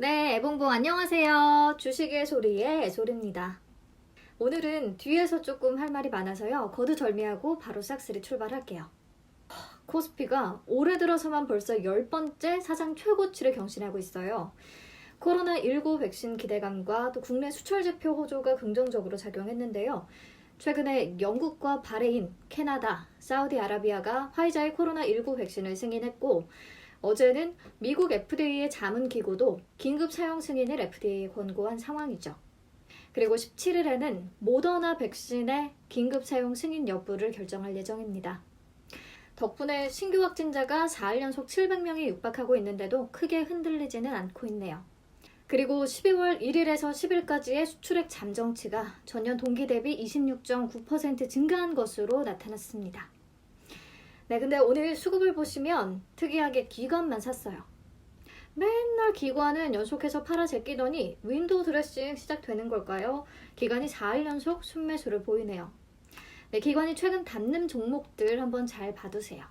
네, 애봉봉 안녕하세요. 주식의 소리의 애솔입니다. 오늘은 뒤에서 조금 할 말이 많아서요. 거두절미하고 바로 싹쓸이 출발할게요. 코스피가 올해 들어서만 벌써 10번째 사상 최고치를 경신하고 있어요. 코로나19 백신 기대감과 또 국내 수출 지표 호조가 긍정적으로 작용했는데요. 최근에 영국과 바레인, 캐나다, 사우디아라비아가 화이자의 코로나19 백신을 승인했고, 어제는 미국 FDA의 자문기구도 긴급 사용 승인을 FDA에 권고한 상황이죠. 그리고 17일에는 모더나 백신의 긴급 사용 승인 여부를 결정할 예정입니다. 덕분에 신규 확진자가 4일 연속 700명에 육박하고 있는데도 크게 흔들리지는 않고 있네요. 그리고 12월 1일에서 10일까지의 수출액 잠정치가 전년 동기 대비 26.9% 증가한 것으로 나타났습니다. 네, 근데 오늘 수급을 보시면 특이하게 기관만 샀어요. 맨날 기관은 연속해서 팔아 제끼더니 윈도우 드레싱 시작되는 걸까요? 기관이 4일 연속 순매수를 보이네요. 네, 기관이 최근 담는 종목들 한번 잘 봐두세요.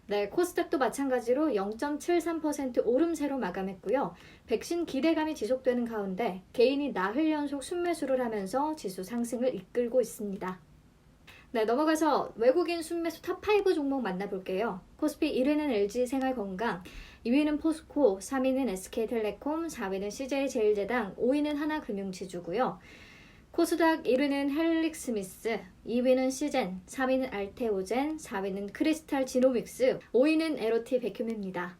네, 코스닥도 마찬가지로 0.73% 오름세로 마감했고요. 백신 기대감이 지속되는 가운데 개인이 나흘 연속 순매수를 하면서 지수 상승을 이끌고 있습니다. 네, 넘어가서 외국인 순매수 탑5 종목 만나볼게요. 코스피 1위는 LG생활건강, 2위는 포스코, 3위는 SK텔레콤, 4위는 CJ제일제당, 5위는 하나금융지주고요. 코스닥 1위는 헬릭스미스, 2위는 시젠, 3위는 알테오젠, 4위는 크리스탈지노믹스, 5위는 에로티 백큐미입니다.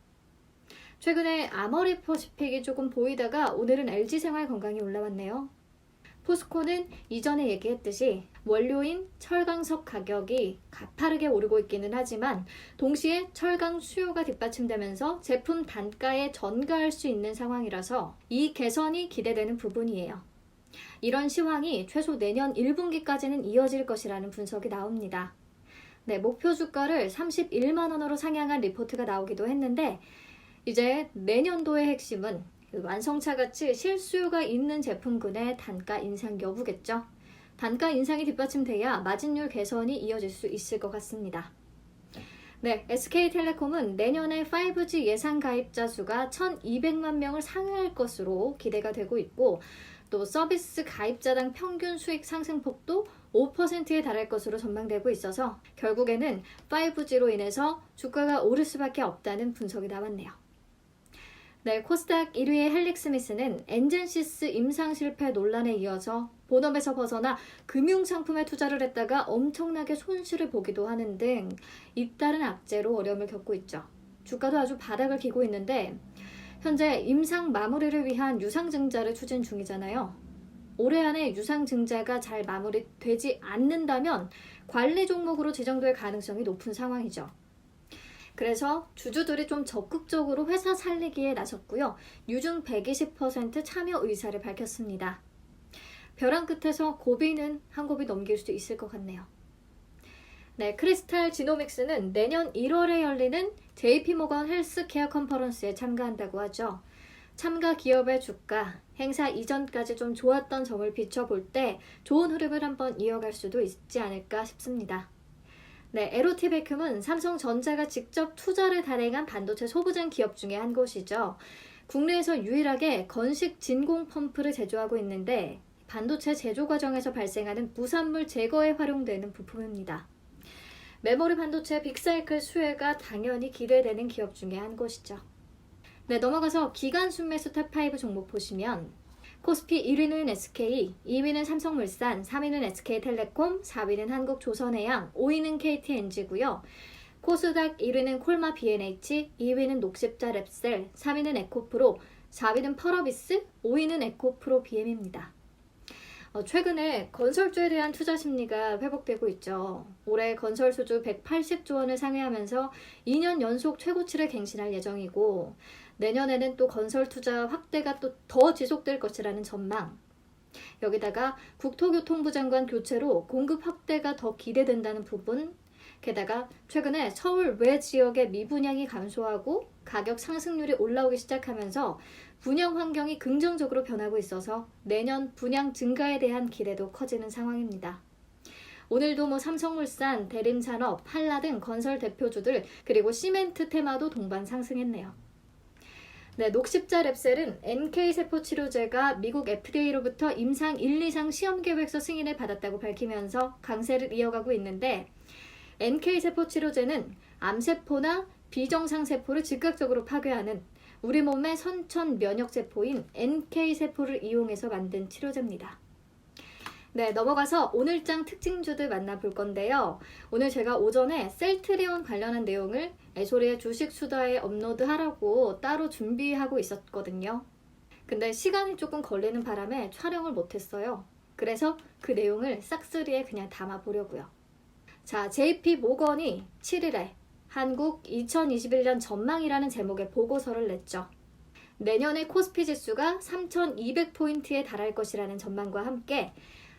최근에 아머리퍼시픽이 조금 보이다가 오늘은 LG생활건강이 올라왔네요. 포스코는 이전에 얘기했듯이 원료인 철강석 가격이 가파르게 오르고 있기는 하지만 동시에 철강 수요가 뒷받침되면서 제품 단가에 전가할 수 있는 상황이라서 이 개선이 기대되는 부분이에요. 이런 시황이 최소 내년 1분기까지는 이어질 것이라는 분석이 나옵니다. 네, 목표 주가를 31만 원으로 상향한 리포트가 나오기도 했는데 이제 내년도의 핵심은 완성차 같이 실수요가 있는 제품군의 단가 인상 여부겠죠. 단가 인상이 뒷받침돼야 마진율 개선이 이어질 수 있을 것 같습니다. 네, SK텔레콤은 내년에 5G 예상 가입자 수가 1,200만 명을 상회할 것으로 기대가 되고 있고 또 서비스 가입자당 평균 수익 상승폭도 5%에 달할 것으로 전망되고 있어서 결국에는 5G로 인해서 주가가 오를 수밖에 없다는 분석이 나왔네요. 네, 코스닥 1위의 헬릭스미스는 엔젠시스 임상 실패 논란에 이어서 본업에서 벗어나 금융상품에 투자를 했다가 엄청나게 손실을 보기도 하는 등 잇따른 악재로 어려움을 겪고 있죠. 주가도 아주 바닥을 기고 있는데 현재 임상 마무리를 위한 유상증자를 추진 중이잖아요. 올해 안에 유상증자가 잘 마무리되지 않는다면 관리 종목으로 지정될 가능성이 높은 상황이죠. 그래서 주주들이 좀 적극적으로 회사 살리기에 나섰고요. 유증 120% 참여 의사를 밝혔습니다. 벼랑 끝에서 고비는 한 고비 넘길 수도 있을 것 같네요. 네, 크리스탈 지노믹스는 내년 1월에 열리는 JP모건 헬스케어 컨퍼런스에 참가한다고 하죠. 참가 기업의 주가, 행사 이전까지 좀 좋았던 점을 비춰볼 때 좋은 흐름을 한번 이어갈 수도 있지 않을까 싶습니다. 네, 에로티 백큐은 삼성전자가 직접 투자를 단행한 반도체 소부장 기업 중에 한 곳이죠. 국내에서 유일하게 건식 진공 펌프를 제조하고 있는데 반도체 제조 과정에서 발생하는 부산물 제거에 활용되는 부품입니다. 메모리 반도체 빅사이클 수혜가 당연히 기대되는 기업 중에 한 곳이죠. 네, 넘어가서 기간 순매수 탑5 종목 보시면 코스피 1위는 SK, 2위는 삼성물산, 3위는 SK텔레콤, 4위는 한국조선해양, 5위는 KTNG고요. 코스닥 1위는 콜마 B&H, 2위는 녹십자 랩셀, 3위는 에코프로, 4위는 펄어비스, 5위는 에코프로 BM입니다. 최근에 건설주에 대한 투자 심리가 회복되고 있죠. 올해 건설 수주 180조 원을 상회하면서 2년 연속 최고치를 갱신할 예정이고 내년에는 또 건설 투자 확대가 또 더 지속될 것이라는 전망. 여기다가 국토교통부 장관 교체로 공급 확대가 더 기대된다는 부분. 게다가 최근에 서울 외 지역의 미분양이 감소하고 가격 상승률이 올라오기 시작하면서 분양 환경이 긍정적으로 변하고 있어서 내년 분양 증가에 대한 기대도 커지는 상황입니다. 오늘도 삼성물산, 대림산업, 한라 등 건설 대표주들 그리고 시멘트 테마도 동반 상승했네요. 네, 녹십자 랩셀은 NK세포 치료제가 미국 FDA로부터 임상 1, 2상 시험계획서 승인을 받았다고 밝히면서 강세를 이어가고 있는데, NK세포 치료제는 암세포나 비정상세포를 즉각적으로 파괴하는 우리 몸의 선천 면역세포인 NK세포를 이용해서 만든 치료제입니다. 네, 넘어가서 오늘장 특징주들 만나볼 건데요. 오늘 제가 오전에 셀트리온 관련한 내용을 애소리의 주식 수다에 업로드하라고 따로 준비하고 있었거든요. 근데 시간이 조금 걸리는 바람에 촬영을 못했어요. 그래서 그 내용을 싹쓸이에 그냥 담아보려고요. 자, JP 모건이 7일에 한국 2021년 전망이라는 제목의 보고서를 냈죠. 내년에 코스피 지수가 3,200포인트에 달할 것이라는 전망과 함께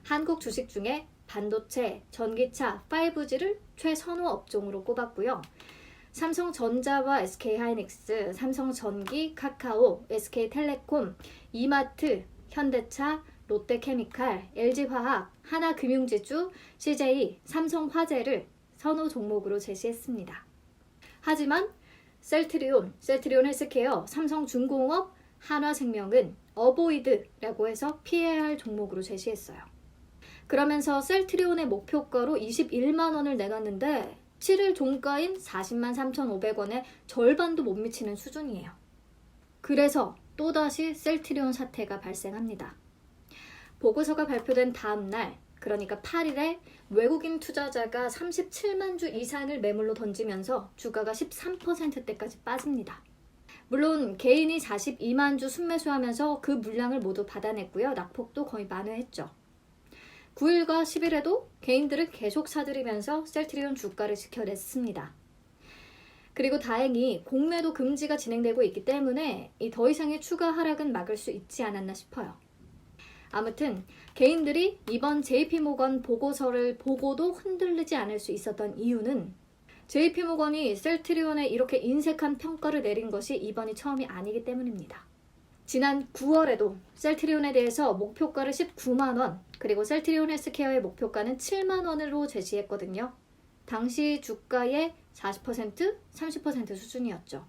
한국 주식 중에 반도체, 전기차, 5G를 최선호 업종으로 꼽았고요. 삼성전자와 SK하이닉스, 삼성전기, 카카오, SK텔레콤, 이마트, 현대차, 롯데케미칼, LG화학, 하나금융지주, CJ, 삼성화재를 선호 종목으로 제시했습니다. 하지만 셀트리온 헬스케어, 삼성중공업, 한화생명은 어보이드라고 해서 피해야 할 종목으로 제시했어요. 그러면서 셀트리온의 목표가로 21만 원을 내놨는데 7일 종가인 40만 3,500원의 절반도 못 미치는 수준이에요. 그래서 또다시 셀트리온 사태가 발생합니다. 보고서가 발표된 다음 날, 그러니까 8일에 외국인 투자자가 37만 주 이상을 매물로 던지면서 주가가 13%대까지 빠집니다. 물론 개인이 42만 주 순매수하면서 그 물량을 모두 받아냈고요. 낙폭도 거의 만회했죠. 9일과 10일에도 개인들은 계속 사들이면서 셀트리온 주가를 지켜냈습니다. 그리고 다행히 공매도 금지가 진행되고 있기 때문에 더 이상의 추가 하락은 막을 수 있지 않았나 싶어요. 아무튼 개인들이 이번 JP모건 보고서를 보고도 흔들리지 않을 수 있었던 이유는 JP모건이 셀트리온에 이렇게 인색한 평가를 내린 것이 이번이 처음이 아니기 때문입니다. 지난 9월에도 셀트리온에 대해서 목표가를 19만 원, 그리고 셀트리온 헬스케어의 목표가는 7만 원으로 제시했거든요. 당시 주가의 40%, 30% 수준이었죠.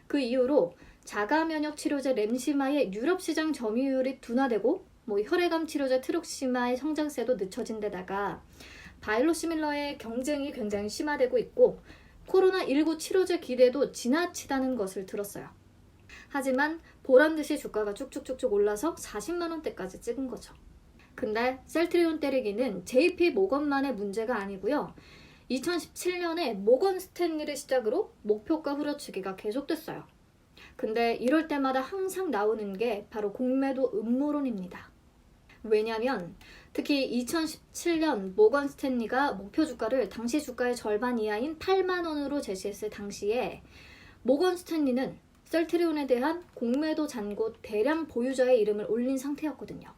그 이후로 자가면역 치료제 렘시마의 유럽 시장 점유율이 둔화되고 혈액암 치료제 트룩시마의 성장세도 늦춰진 데다가 바이오시밀러의 경쟁이 굉장히 심화되고 있고 코로나19 치료제 기대도 지나치다는 것을 들었어요. 하지만 보란듯이 주가가 쭉쭉쭉쭉 올라서 40만 원대까지 찍은 거죠. 근데 셀트리온 때리기는 JP 모건만의 문제가 아니고요. 2017년에 모건 스탠리를 시작으로 목표가 후려치기가 계속됐어요. 근데 이럴 때마다 항상 나오는 게 바로 공매도 음모론입니다. 왜냐면 특히 2017년 모건 스탠리가 목표 주가를 당시 주가의 절반 이하인 8만 원으로 제시했을 당시에 모건 스탠리는 셀트리온에 대한 공매도 잔고 대량 보유자의 이름을 올린 상태였거든요.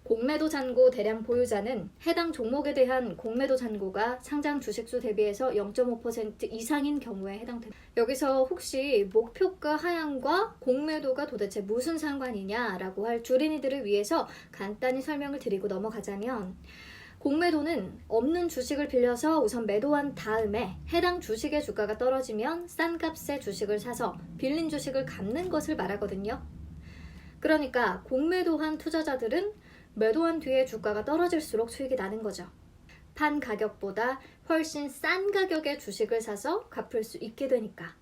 공매도 잔고 대량 보유자는 해당 종목에 대한 공매도 잔고가 상장 주식수 대비해서 0.5% 이상인 경우에 해당됩니다. 여기서 혹시 목표가 하향과 공매도가 도대체 무슨 상관이냐라고 할 주린이들을 위해서 간단히 설명을 드리고 넘어가자면 공매도는 없는 주식을 빌려서 우선 매도한 다음에 해당 주식의 주가가 떨어지면 싼 값에 주식을 사서 빌린 주식을 갚는 것을 말하거든요. 그러니까 공매도한 투자자들은 매도한 뒤에 주가가 떨어질수록 수익이 나는 거죠. 판 가격보다 훨씬 싼 가격의 주식을 사서 갚을 수 있게 되니까.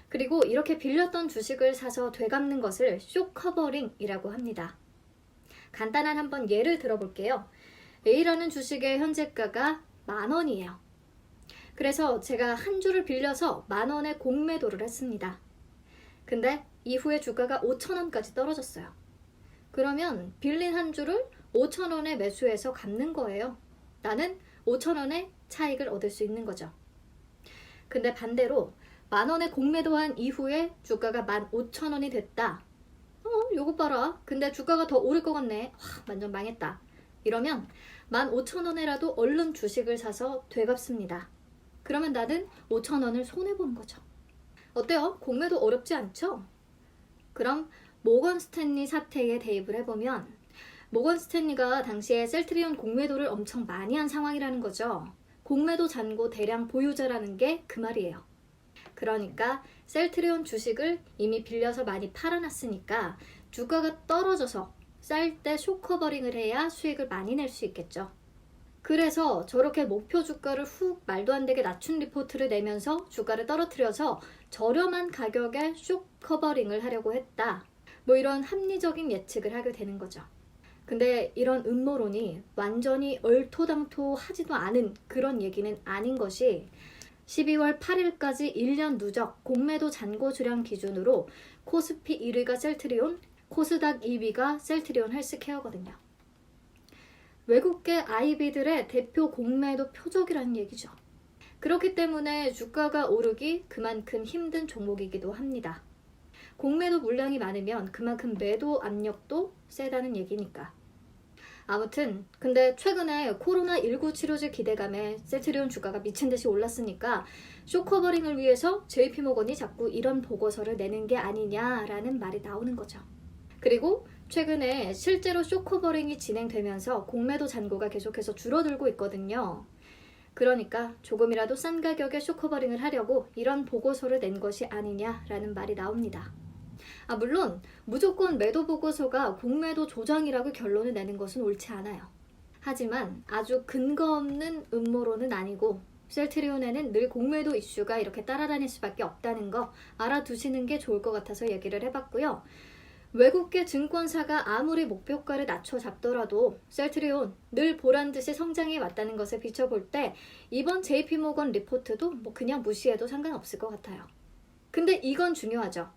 그리고 이렇게 빌렸던 주식을 사서 되갚는 것을 숏커버링이라고 합니다. 간단한 한번 예를 들어볼게요. A라는 주식의 현재가가 10,000원이에요. 그래서 제가 한 주를 빌려서 10,000원에 공매도를 했습니다. 근데 이후에 주가가 5,000원까지 떨어졌어요. 그러면 빌린 한 주를 5,000원에 매수해서 갚는 거예요. 나는 5,000원의 차익을 얻을 수 있는 거죠. 근데 반대로 10,000원에 공매도한 이후에 주가가 15,000원이 됐다. 요거 봐라. 근데 주가가 더 오를 것 같네. 완전 망했다. 이러면 15,000원에라도 얼른 주식을 사서 되갚습니다. 그러면 나는 5,000원을 손해보는 거죠. 어때요? 공매도 어렵지 않죠? 그럼 모건 스탠리 사태에 대입을 해보면 모건 스탠리가 당시에 셀트리온 공매도를 엄청 많이 한 상황이라는 거죠. 공매도 잔고 대량 보유자라는 게 그 말이에요. 그러니까 셀트리온 주식을 이미 빌려서 많이 팔아놨으니까 주가가 떨어져서 쌀 때 숏커버링을 해야 수익을 많이 낼 수 있겠죠. 그래서 저렇게 목표 주가를 훅 말도 안 되게 낮춘 리포트를 내면서 주가를 떨어뜨려서 저렴한 가격에 숏커버링을 하려고 했다. 뭐 이런 합리적인 예측을 하게 되는 거죠. 근데 이런 음모론이 완전히 얼토당토하지도 않은 그런 얘기는 아닌 것이 12월 8일까지 1년 누적 공매도 잔고 주량 기준으로 코스피 1위가 셀트리온, 코스닥 2위가 셀트리온 헬스케어거든요. 외국계 IB들의 대표 공매도 표적이라는 얘기죠. 그렇기 때문에 주가가 오르기 그만큼 힘든 종목이기도 합니다. 공매도 물량이 많으면 그만큼 매도 압력도 세다는 얘기니까. 아무튼 근데 최근에 코로나19 치료제 기대감에 셀트리온 주가가 미친듯이 올랐으니까 숏커버링을 위해서 JP모건이 자꾸 이런 보고서를 내는 게 아니냐라는 말이 나오는 거죠. 그리고 최근에 실제로 숏커버링이 진행되면서 공매도 잔고가 계속해서 줄어들고 있거든요. 그러니까 조금이라도 싼 가격에 숏커버링을 하려고 이런 보고서를 낸 것이 아니냐라는 말이 나옵니다. 물론 무조건 매도 보고서가 공매도 조장이라고 결론을 내는 것은 옳지 않아요. 하지만 아주 근거 없는 음모론은 아니고 셀트리온에는 늘 공매도 이슈가 이렇게 따라다닐 수밖에 없다는 거 알아두시는 게 좋을 것 같아서 얘기를 해봤고요. 외국계 증권사가 아무리 목표가를 낮춰 잡더라도 셀트리온 늘 보란듯이 성장해 왔다는 것을 비춰볼 때 이번 JP모건 리포트도 뭐 그냥 무시해도 상관없을 것 같아요. 근데 이건 중요하죠.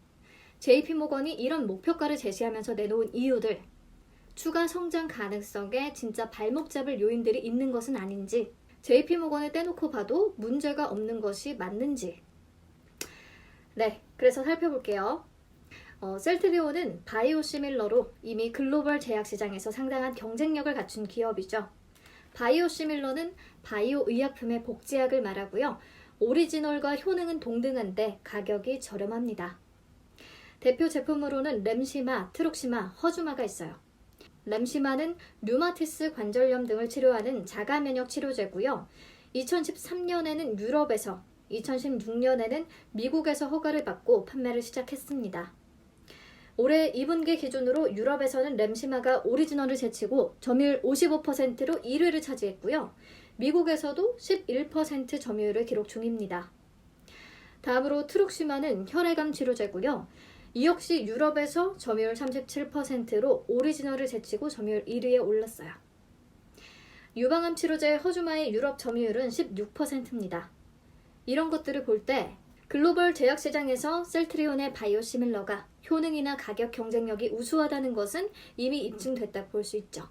JP모건이 이런 목표가를 제시하면서 내놓은 이유들, 추가 성장 가능성에 진짜 발목 잡을 요인들이 있는 것은 아닌지, JP모건을 떼놓고 봐도 문제가 없는 것이 맞는지. 네, 그래서 살펴볼게요. 셀트리온은 바이오시밀러로 이미 글로벌 제약시장에서 상당한 경쟁력을 갖춘 기업이죠. 바이오시밀러는 바이오 의약품의 복제약을 말하고요. 오리지널과 효능은 동등한데 가격이 저렴합니다. 대표 제품으로는 램시마, 트룩시마, 허주마가 있어요. 램시마는 류마티스 관절염 등을 치료하는 자가면역 치료제고요. 2013년에는 유럽에서, 2016년에는 미국에서 허가를 받고 판매를 시작했습니다. 올해 2분기 기준으로 유럽에서는 램시마가 오리지널을 제치고 점유율 55%로 1위를 차지했고요. 미국에서도 11% 점유율을 기록 중입니다. 다음으로 트룩시마는 혈액암 치료제고요. 이 역시 유럽에서 점유율 37%로 오리지널을 제치고 점유율 1위에 올랐어요. 유방암 치료제 허주마의 유럽 점유율은 16%입니다. 이런 것들을 볼 때 글로벌 제약시장에서 셀트리온의 바이오시밀러가 효능이나 가격 경쟁력이 우수하다는 것은 이미 입증됐다고 볼 수 있죠.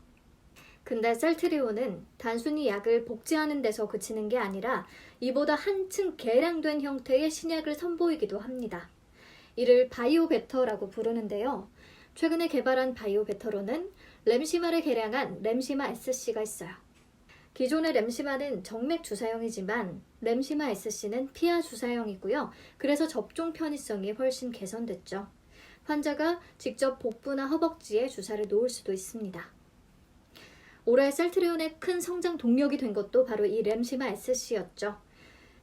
근데 셀트리온은 단순히 약을 복제하는 데서 그치는 게 아니라 이보다 한층 개량된 형태의 신약을 선보이기도 합니다. 이를 바이오베터라고 부르는데요. 최근에 개발한 바이오베터로는 램시마를 개량한 램시마 SC가 있어요. 기존의 램시마는 정맥 주사형이지만 램시마 SC는 피하 주사형이고요. 그래서 접종 편의성이 훨씬 개선됐죠. 환자가 직접 복부나 허벅지에 주사를 놓을 수도 있습니다. 올해 셀트리온의 큰 성장 동력이 된 것도 바로 이 램시마 SC였죠.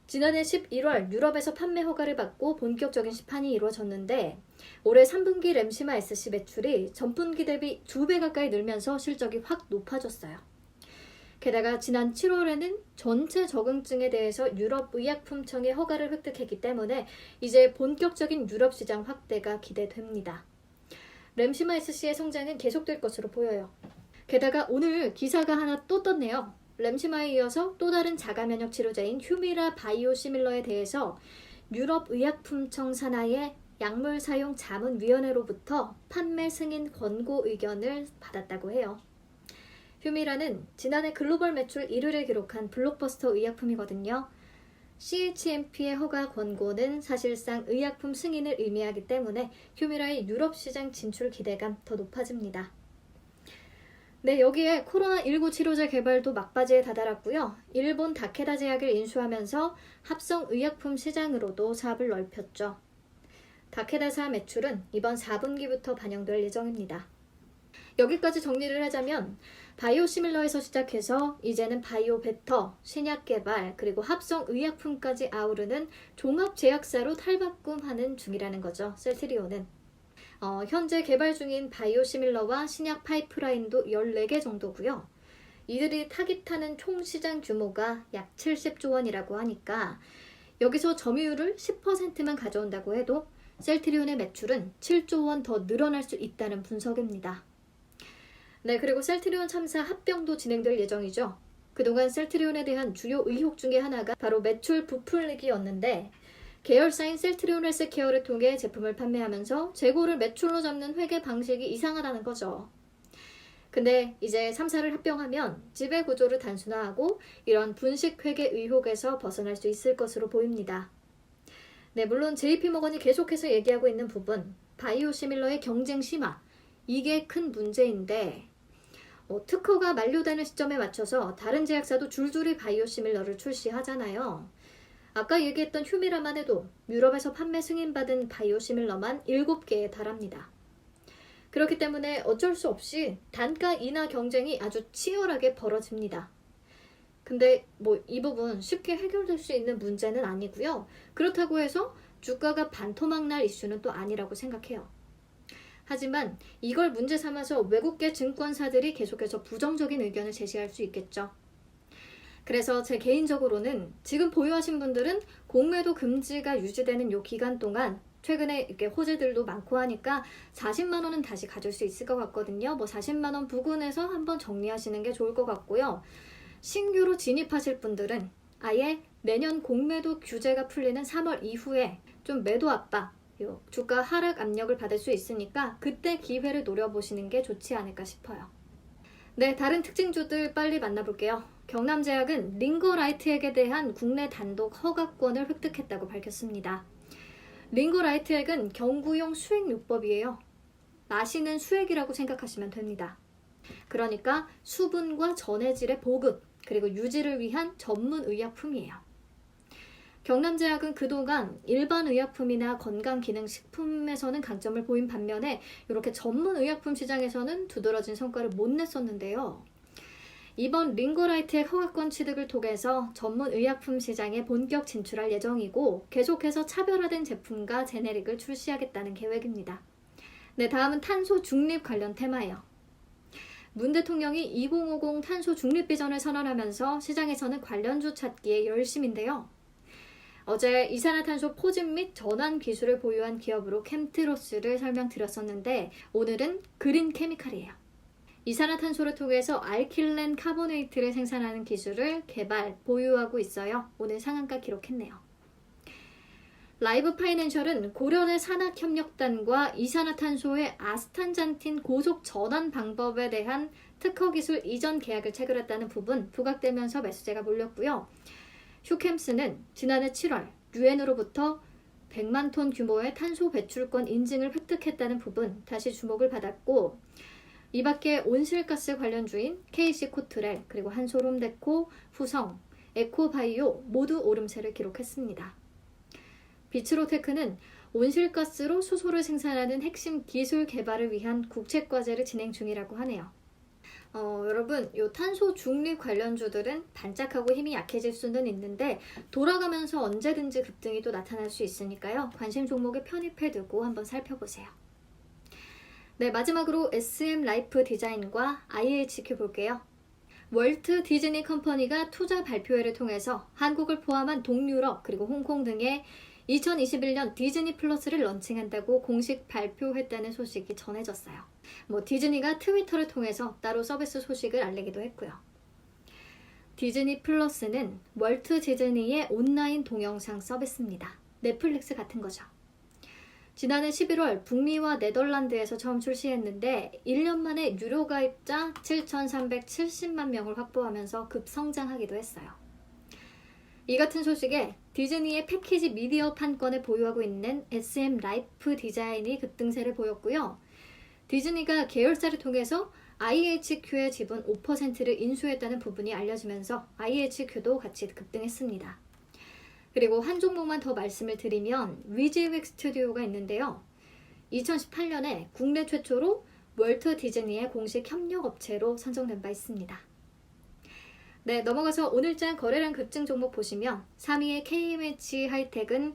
지난해 11월 유럽에서 판매 허가를 받고 본격적인 시판이 이루어졌는데 올해 3분기 램시마 SC 매출이 전분기 대비 2배 가까이 늘면서 실적이 확 높아졌어요. 게다가 지난 7월에는 전체 적응증에 대해서 유럽의약품청의 허가를 획득했기 때문에 이제 본격적인 유럽 시장 확대가 기대됩니다. 램시마 SC의 성장은 계속될 것으로 보여요. 게다가 오늘 기사가 하나 또 떴네요. 램시마에 이어서 또 다른 자가면역 치료제인 휴미라 바이오시밀러에 대해서 유럽의약품청 산하의 약물사용자문위원회로부터 판매 승인 권고 의견을 받았다고 해요. 휴미라는 지난해 글로벌 매출 1위를 기록한 블록버스터 의약품이거든요. CHMP의 허가 권고는 사실상 의약품 승인을 의미하기 때문에 휴미라의 유럽 시장 진출 기대감 더 높아집니다. 네, 여기에 코로나19 치료제 개발도 막바지에 다다랐고요. 일본 다케다 제약을 인수하면서 합성 의약품 시장으로도 사업을 넓혔죠. 다케다사 매출은 이번 4분기부터 반영될 예정입니다. 여기까지 정리를 하자면 바이오시밀러에서 시작해서 이제는 바이오베터, 신약 개발, 그리고 합성 의약품까지 아우르는 종합 제약사로 탈바꿈하는 중이라는 거죠. 셀트리온은. 현재 개발 중인 바이오시밀러와 신약 파이프라인도 14개 정도고요. 이들이 타깃하는 총 시장 규모가 약 70조 원이라고 하니까 여기서 점유율을 10%만 가져온다고 해도 셀트리온의 매출은 7조 원 더 늘어날 수 있다는 분석입니다. 네, 그리고 셀트리온 참사 합병도 진행될 예정이죠. 그동안 셀트리온에 대한 주요 의혹 중에 하나가 바로 매출 부풀리기였는데 계열사인 셀트리온 헬스케어를 통해 제품을 판매하면서 재고를 매출로 잡는 회계 방식이 이상하다는 거죠. 근데 이제 3사를 합병하면 지배 구조를 단순화하고 이런 분식 회계 의혹에서 벗어날 수 있을 것으로 보입니다. 네, 물론 JP모건이 계속해서 얘기하고 있는 부분, 바이오시밀러의 경쟁 심화, 이게 큰 문제인데 특허가 만료되는 시점에 맞춰서 다른 제약사도 줄줄이 바이오시밀러를 출시하잖아요. 아까 얘기했던 휴미라만 해도 유럽에서 판매 승인받은 바이오시밀러만 7개에 달합니다. 그렇기 때문에 어쩔 수 없이 단가 인하 경쟁이 아주 치열하게 벌어집니다. 근데 이 부분 쉽게 해결될 수 있는 문제는 아니고요. 그렇다고 해서 주가가 반토막 날 이슈는 또 아니라고 생각해요. 하지만 이걸 문제 삼아서 외국계 증권사들이 계속해서 부정적인 의견을 제시할 수 있겠죠. 그래서 제 개인적으로는 지금 보유하신 분들은 공매도 금지가 유지되는 이 기간 동안 최근에 이렇게 호재들도 많고 하니까 40만 원은 다시 가질 수 있을 것 같거든요. 40만 원 부근에서 한번 정리하시는 게 좋을 것 같고요. 신규로 진입하실 분들은 아예 내년 공매도 규제가 풀리는 3월 이후에 좀 매도 압박, 주가 하락 압력을 받을 수 있으니까 그때 기회를 노려보시는 게 좋지 않을까 싶어요. 네, 다른 특징주들 빨리 만나볼게요. 경남제약은 링거라이트액에 대한 국내 단독 허가권을 획득했다고 밝혔습니다. 링거라이트액은 경구용 수액요법이에요. 마시는 수액이라고 생각하시면 됩니다. 그러니까 수분과 전해질의 보급, 그리고 유지를 위한 전문 의약품이에요. 경남제약은 그동안 일반 의약품이나 건강기능식품에서는 강점을 보인 반면에 이렇게 전문 의약품 시장에서는 두드러진 성과를 못 냈었는데요. 이번 링거라이트액 허가권 취득을 통해서 전문 의약품 시장에 본격 진출할 예정이고 계속해서 차별화된 제품과 제네릭을 출시하겠다는 계획입니다. 네, 다음은 탄소 중립 관련 테마예요. 문 대통령이 2050 탄소 중립 비전을 선언하면서 시장에서는 관련주 찾기에 열심인데요. 어제 이산화탄소 포집 및 전환 기술을 보유한 기업으로 캠트로스를 설명드렸었는데 오늘은 그린케미칼이에요. 이산화탄소를 통해서 알킬렌 카보네이트를 생산하는 기술을 개발, 보유하고 있어요. 오늘 상한가 기록했네요. 라이브 파이낸셜은 고려대 산학협력단과 이산화탄소의 아스탄잔틴 고속 전환 방법에 대한 특허 기술 이전 계약을 체결했다는 부분 부각되면서 매수세가 몰렸고요. 휴캠스는 지난해 7월 유엔으로부터 100만 톤 규모의 탄소 배출권 인증을 획득했다는 부분 다시 주목을 받았고 이 밖에 온실가스 관련주인 KC코트렐, 그리고 한솔홈데코, 후성, 에코바이오 모두 오름세를 기록했습니다. 비츠로테크는 온실가스로 수소를 생산하는 핵심 기술 개발을 위한 국책과제를 진행 중이라고 하네요. 여러분, 이 탄소 중립 관련주들은 반짝하고 힘이 약해질 수는 있는데 돌아가면서 언제든지 급등이 또 나타날 수 있으니까요. 관심 종목에 편입해두고 한번 살펴보세요. 네, 마지막으로 SM 라이프 디자인과 IHQ 볼게요. 월트 디즈니 컴퍼니가 투자 발표회를 통해서 한국을 포함한 동유럽 그리고 홍콩 등에 2021년 디즈니 플러스를 런칭한다고 공식 발표했다는 소식이 전해졌어요. 디즈니가 트위터를 통해서 따로 서비스 소식을 알리기도 했고요. 디즈니 플러스는 월트 디즈니의 온라인 동영상 서비스입니다. 넷플릭스 같은 거죠. 지난해 11월 북미와 네덜란드에서 처음 출시했는데 1년 만에 유료 가입자 7,370만 명을 확보하면서 급성장하기도 했어요. 이 같은 소식에 디즈니의 패키지 미디어 판권을 보유하고 있는 SM 라이프 디자인이 급등세를 보였고요. 디즈니가 계열사를 통해서 IHQ의 지분 5%를 인수했다는 부분이 알려지면서 IHQ도 같이 급등했습니다. 그리고 한 종목만 더 말씀을 드리면 위즈윅 스튜디오가 있는데요. 2018년에 국내 최초로 월트 디즈니의 공식 협력업체로 선정된 바 있습니다. 네, 넘어가서 오늘장 거래량 급증 종목 보시면 3위의 KMH 하이텍은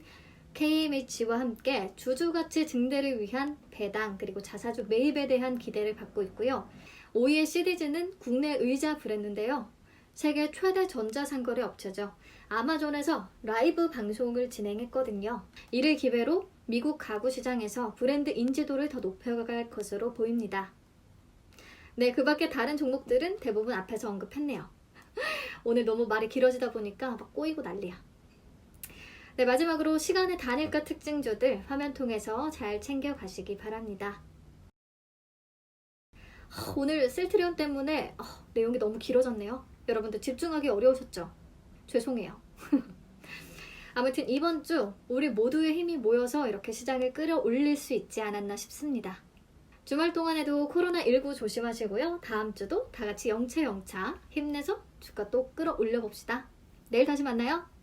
KMH와 함께 주주가치 증대를 위한 배당 그리고 자사주 매입에 대한 기대를 받고 있고요. 5위의 시디즈는 국내 의자 브랜드인데요. 세계 최대 전자상거래 업체죠. 아마존에서 라이브 방송을 진행했거든요. 이를 기회로 미국 가구 시장에서 브랜드 인지도를 더 높여갈 것으로 보입니다. 네, 그 밖에 다른 종목들은 대부분 앞에서 언급했네요. 오늘 너무 말이 길어지다 보니까 막 꼬이고 난리야. 네, 마지막으로 시간의 단일가 특징주들 화면 통해서 잘 챙겨가시기 바랍니다. 오늘 셀트리온 때문에 내용이 너무 길어졌네요. 여러분들 집중하기 어려우셨죠? 죄송해요. 아무튼 이번 주 우리 모두의 힘이 모여서 이렇게 시장을 끌어올릴 수 있지 않았나 싶습니다. 주말 동안에도 코로나19 조심하시고요. 다음 주도 다 같이 영채영차 힘내서 주가 또 끌어올려 봅시다. 내일 다시 만나요.